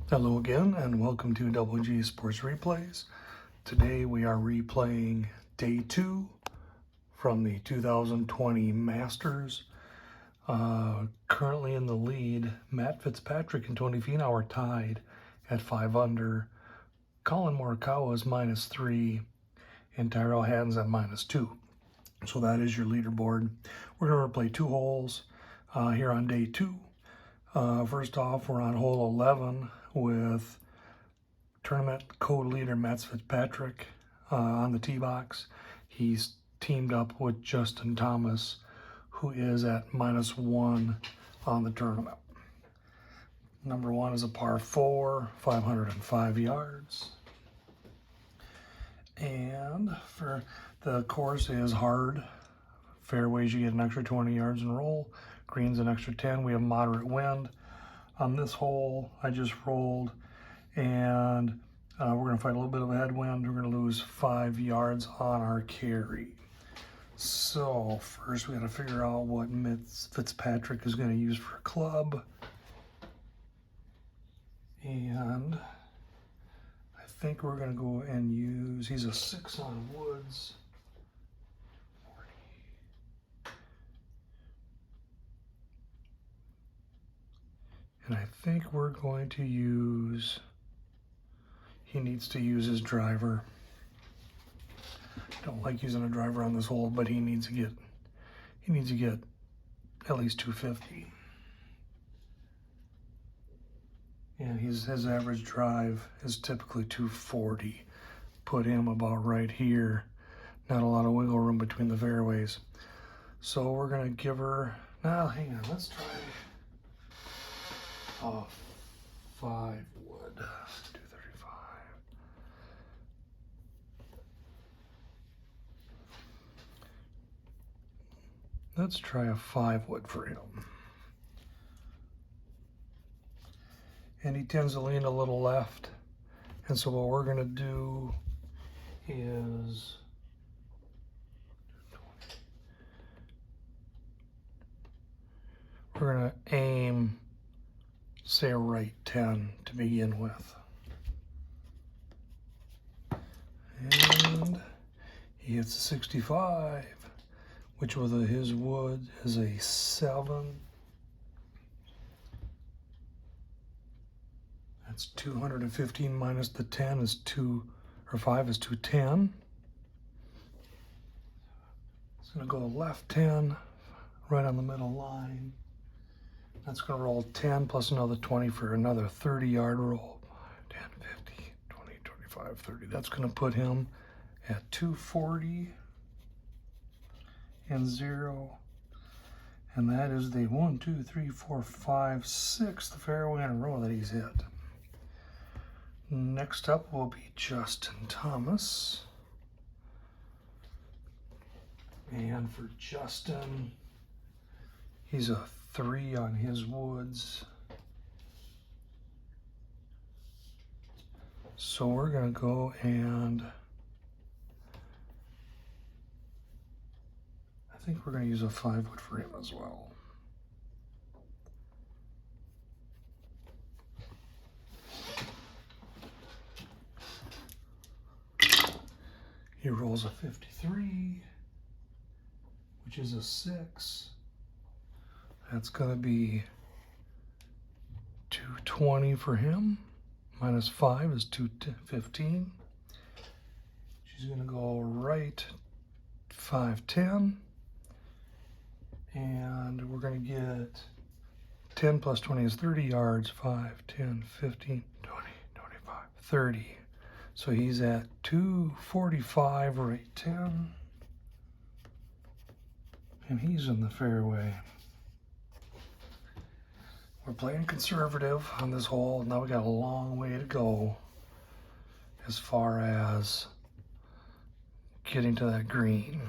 Hello again and welcome to Double G Sports Replays. Today we are replaying day 2 from the 2020 Masters. Currently in the lead, Matt Fitzpatrick and Tony Finau are tied at 5 under. Collin Morikawa is -3 and Tyrrell Hatton's at -2. So that is your leaderboard. We're going to replay 2 holes here on day 2. First off, we're on hole 11 with tournament co-leader Matt Fitzpatrick on the tee box. He's teamed up with Justin Thomas, who is at -1 on the tournament. Number 1 is a par 4, 505 yards. And for the course is hard. Fairways, you get an extra 20 yards and roll. Greens, an extra 10. We have moderate wind. On this hole, I just rolled, and we're going to fight a little bit of a headwind. We're going to lose 5 yards on our carry. So first we got to figure out what Fitzpatrick is going to use for a club. And I think we're going to go and use, he's a 6 on woods. And I think we're going to use, he needs to use his driver. Don't like using a driver on this hole, but he needs to get at least 250. And his average drive is typically 240. Put him about right here. Not a lot of wiggle room between the fairways. So we're gonna give her, now hang on, let's try a 5 wood, 235. Let's try a 5 wood for him. And he tends to lean a little left. And so what we're gonna do is we're gonna aim, say, a right 10 to begin with. And he hits a 65, which with his wood is a 7. That's 215 minus the 10 is 5 is 210. It's gonna go left 10, right on the middle line. That's going to roll 10 plus another 20 for another 30-yard roll. 10, 50, 20, 25, 30. That's going to put him at 240 and 0. And that is the 1, 2, 3, 4, 5, 6th fairway in a row that he's hit. Next up will be Justin Thomas. And for Justin, he's a 3 on his woods. So we're gonna go and I think we're gonna use a 5 wood for him as well. He rolls a 53, which is a 6. That's going to be 220 for him. Minus 5 is 215. She's going to go right 510. And we're going to get 10 plus 20 is 30 yards. 5, 10, 15, 20, 25, 30. So he's at 245 right 10. And he's in the fairway. We're playing conservative on this hole. Now we got a long way to go as far as getting to that green.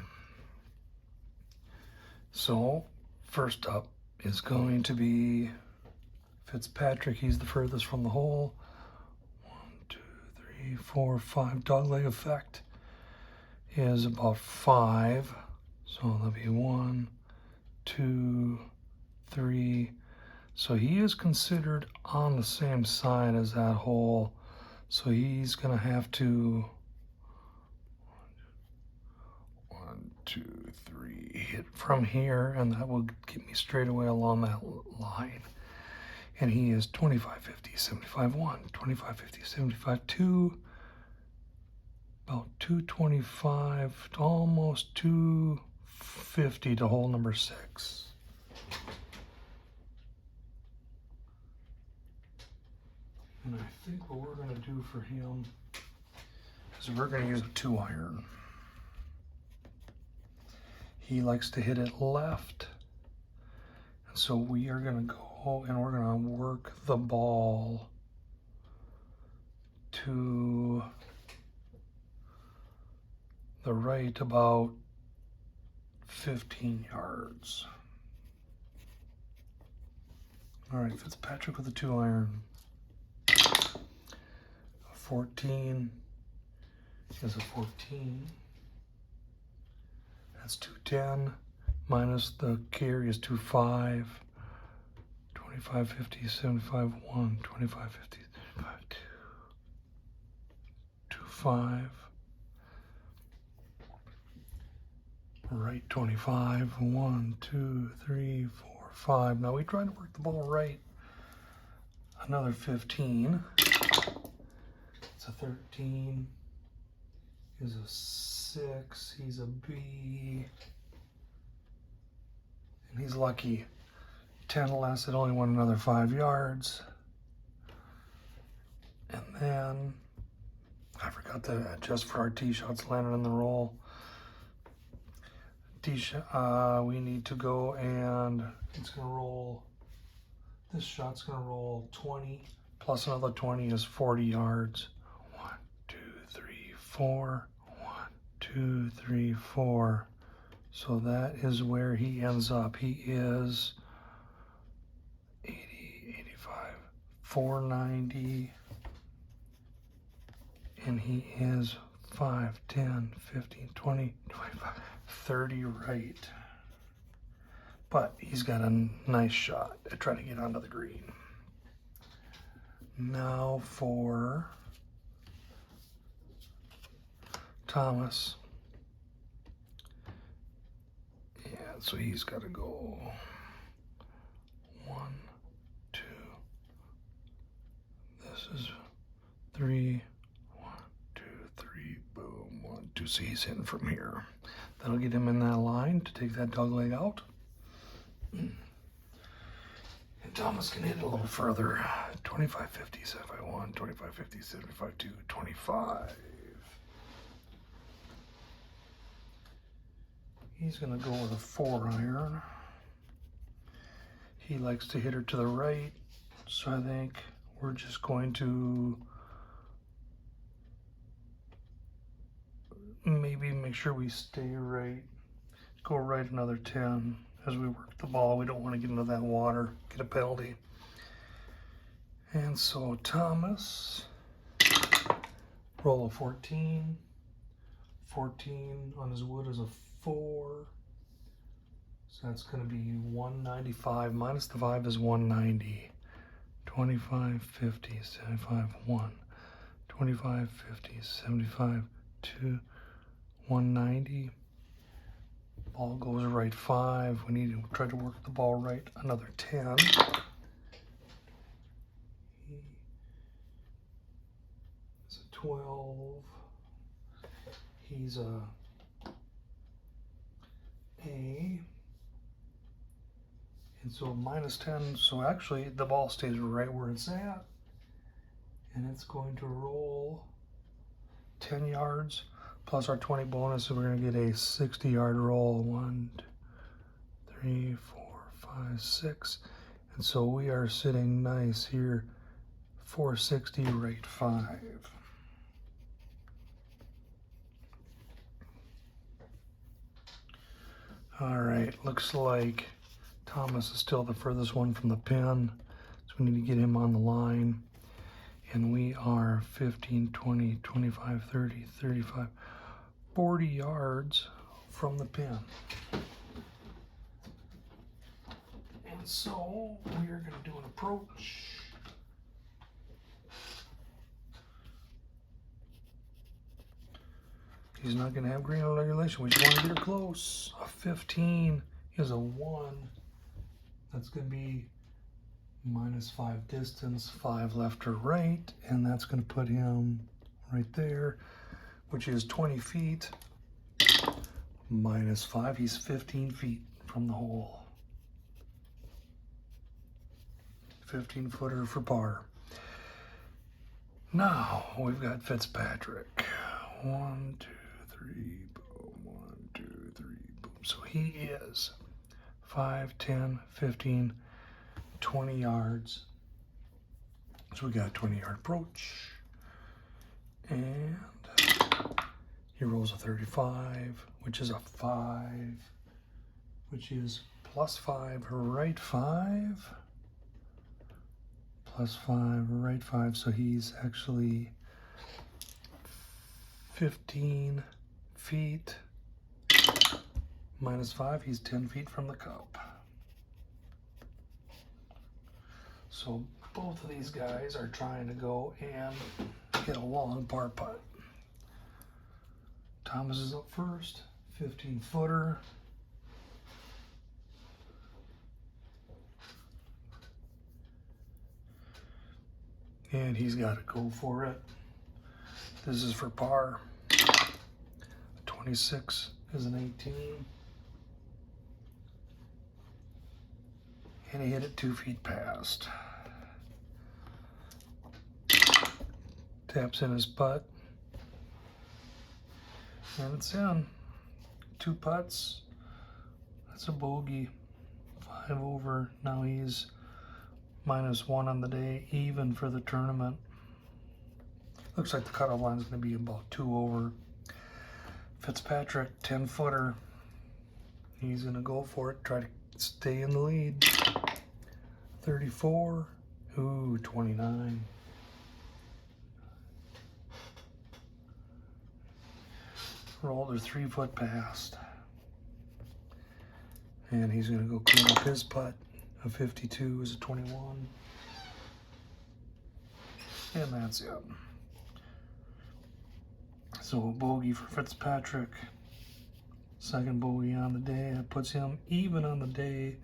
So first up is going to be Fitzpatrick. He's the furthest from the hole. 1, 2, 3, 4, 5. Dogleg effect is about 5. So that'll be 1, 2, 3. So he is considered on the same side as that hole. So he's going to have to 1, 2, 3 hit from here, and that will get me straight away along that line. And he is 25, 50, 75, 1, 25, 50, 75, 2, about 225, almost 250 to hole number 6. And I think what we're going to do for him is we're going to use a 2-iron. He likes to hit it left. And so we are going to go and we're going to work the ball to the right about 15 yards. All right, Fitzpatrick with a 2-iron. 14 is a 14. That's 210 minus the carry is 25. 25, 50, 75, 1, 25, 50, 75, 2, 25. Right 25, 1, 2, 3, 4, 5. Now we try to work the ball right. Another 15. It's a 13. Is a 6. He's a B. And he's lucky. 10 less, it only went another 5 yards. And then I forgot to adjust for our tee shots landed in the roll. We need to go and it's gonna roll. This shot's gonna roll 20 plus another 20 is 40 yards. 1, 2, 3, 4. 1, 2, 3, 4. So that is where he ends up. He is 80, 85, 490, and he is 5, 10, 15, 20, 25, 30 right. But he's got a nice shot at trying to get onto the green. Now for Thomas. Yeah, so he's got to go 1, 2. This is 3. 1, 2, 3. Boom. 1, 2. So he's hitting from here. That'll get him in that line to take that dog leg out. And Thomas can hit it a little further. 25, 50, 75, 1, 25, 50, 75, 2, 25. He's going to go with a 4-iron. He likes to hit her to the right, so I think we're just going to maybe make sure we stay right. Go right another 10 as we work the ball. We don't want to get into that water, get a penalty. And so Thomas, roll a 14. 14 on his wood is a 4. So that's going to be 195 minus the 5 is 190. 25, 50, 75, 1. 25, 50, 75, 2, 190. Ball goes right 5. We need to try to work the ball right another 10. It's a 12. He's a A. And so minus 10, so actually the ball stays right where it's at. And it's going to roll 10 yards plus our 20 bonus, so we're going to get a 60-yard roll. 1, 2, 3, 4, 5, 6. And so we are sitting nice here, 460, right 5. All right, looks like Thomas is still the furthest one from the pin, so we need to get him on the line. And we are 15, 20, 25, 30, 35, 40 yards from the pin. And so we are going to do an approach. He's not going to have green on regulation. We just want to get her close. A 15 is a 1. That's going to be -5 distance, 5 left or right, and that's going to put him right there, which is 20 feet. -5, he's 15 feet from the hole. 15-footer for par. Now we've got Fitzpatrick. 1, 2, 3, boom. 1, 2, 3, boom. So he is 5, 10, 15, 20 yards. So we got a 20-yard approach. And he rolls a 35, which is a 5, which is +5, right 5, +5, right 5. So he's actually 15 feet. -5, he's 10 feet from the cup. So both of these guys are trying to go and hit a long par putt. Thomas is up first, 15-footer. And he's got to go for it. This is for par. 26 is an 18. And he hit it 2 feet past. Taps in his putt. And it's in. 2 putts. That's a bogey. 5 over. Now he's -1 on the day, even for the tournament. Looks like the cutoff line is going to be about 2 over. Fitzpatrick, 10-footer. He's going to go for it, try to stay in the lead. 34. Ooh, 29. Rolled her 3 foot past. And he's going to go clean up his putt. A 52 is a 21. And that's it. So a bogey for Fitzpatrick. Second bogey on the day. That puts him even on the day.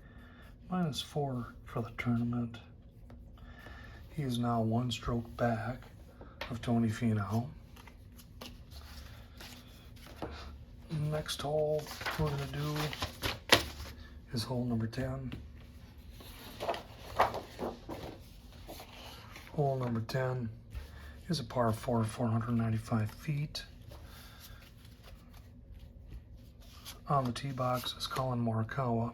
-4 for the tournament. He is now 1 stroke back of Tony Finau. Next hole we're going to do is hole number 10. Hole number 10 is a par 4, 495 feet. On the tee box is Collin Morikawa.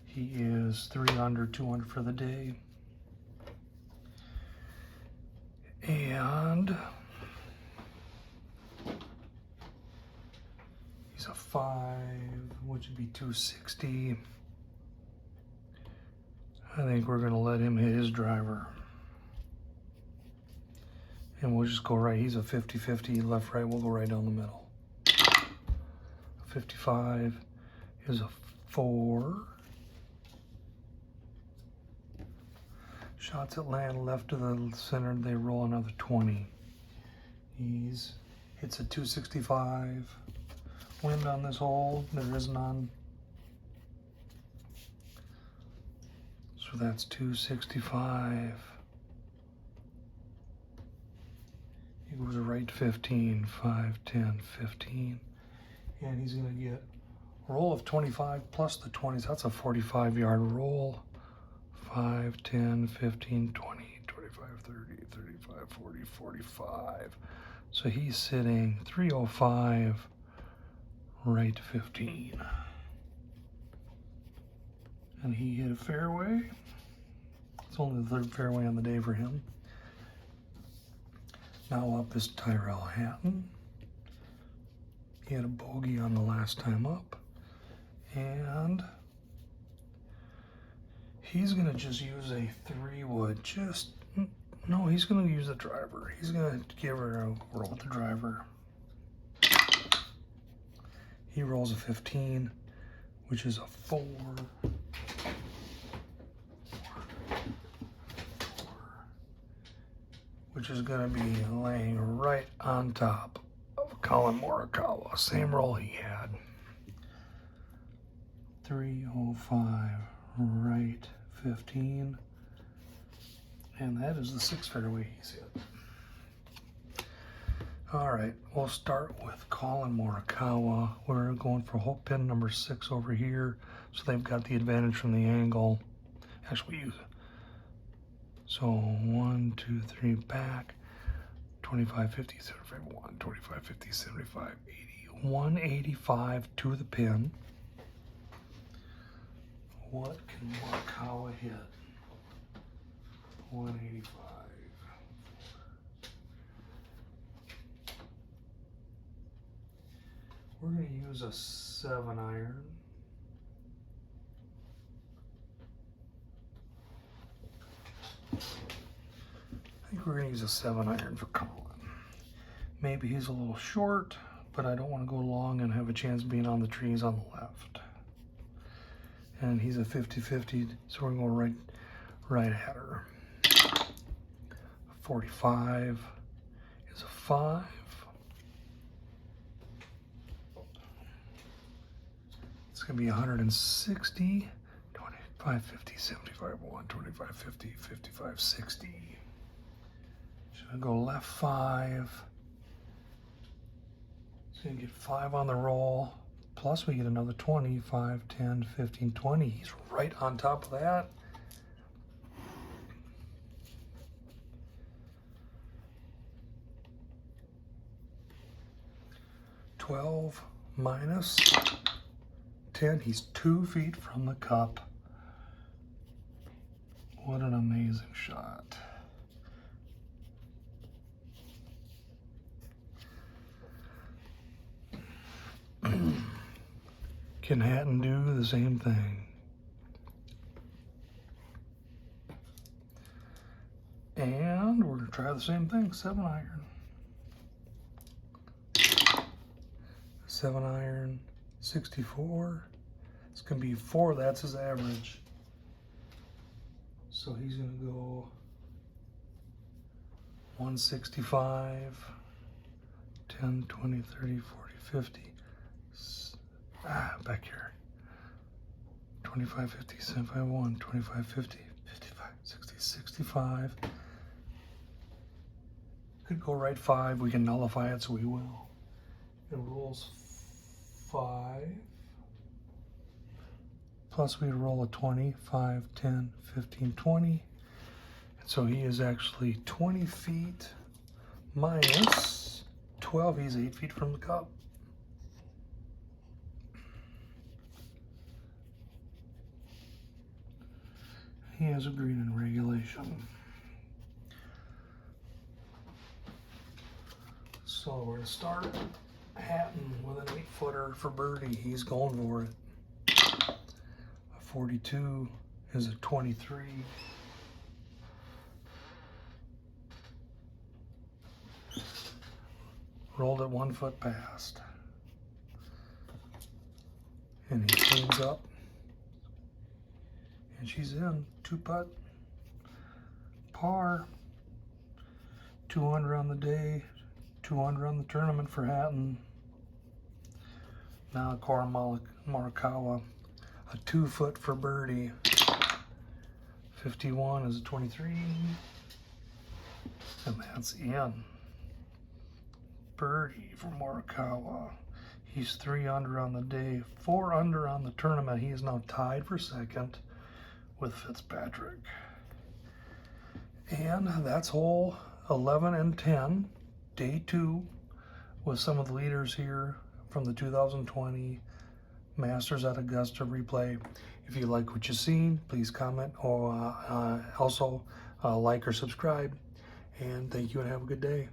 He is 3 under, 2 under for the day. And he's a 5, which would be 260. I think we're going to let him hit his driver. And we'll just go right. He's a 50-50, left, right. We'll go right down the middle. 55 is a 4. Shots that land left to the center, they roll another 20. He's hits a 265. Wind on this hole, there is none. So that's 265. He goes right 15, 5, 10, 15. And he's going to get a roll of 25 plus the 20s. That's a 45-yard roll. 5, 10, 15, 20, 25, 30, 35, 40, 45. So he's sitting 305, right 15. And he hit a fairway. It's only the 3rd fairway on the day for him. Now up is Tyrrell Hatton. He had a bogey on the last time up. And he's going to just use a 3-wood. No, he's going to use the driver. He's going to give her a roll with the driver. He rolls a 15, which is a 4. which is going to be laying right on top of Collin Morikawa. Same roll he had. 305, right 15. And that is the 6th fairway he's hit. All right, we'll start with Collin Morikawa. We're going for hole pin number 6 over here. So they've got the advantage from the angle. Actually, use it. So 1, 2, 3 back. 25, 50, 75, 1, 25, 50, 75, 80. 185 to the pin. What can Morikawa hit? 185. We're going to use a 7-iron. I think we're going to use a 7-iron for Collin. Maybe he's a little short, but I don't want to go long and have a chance of being on the trees on the left. And he's a 50-50, so we're going to go right at her. 45 is a 5. It's going to be 160, 25, 50, 75, 1, 25, 50, 55, 60. Should I go left 5? So you get 5 on the roll, plus we get another 20, 5, 10, 15, 20. He's right on top of that. $12 minus 10. He's 2 feet from the cup. What an amazing shot. Can Hatton do the same thing? And we're going to try the same thing, 7-iron. 7-iron, 64. It's going to be 4, that's his average. So he's going to go 165, 10, 20, 30, 40, 50. Back here. 25, 50, 75, 1, 25, 50, 55, 60, 65. Could go right 5. We can nullify it, so we will. It rolls 5. Plus we roll a 20, 5, 10, 15, 20. And so he is actually 20 feet minus 12. He's 8 feet from the cup. He has a green in regulation. So we're going to start Hatton with an 8-footer for birdie. He's going for it. A 42 is a 23. Rolled it 1 foot past. And he cleans up. And she's in. 2-putt. Par. 200 on the day. 200 on the tournament for Hatton. Now Collin Morikawa, a 2-foot for birdie. 51 is a 23. And that's in. Birdie for Morikawa. He's 3 under on the day, 4 under on the tournament. He is now tied for 2nd with Fitzpatrick. And that's hole 11 and 10, day 2, with some of the leaders here from the 2020 Masters at Augusta replay. If you like what you've seen, please comment or also like or subscribe. And thank you and have a good day.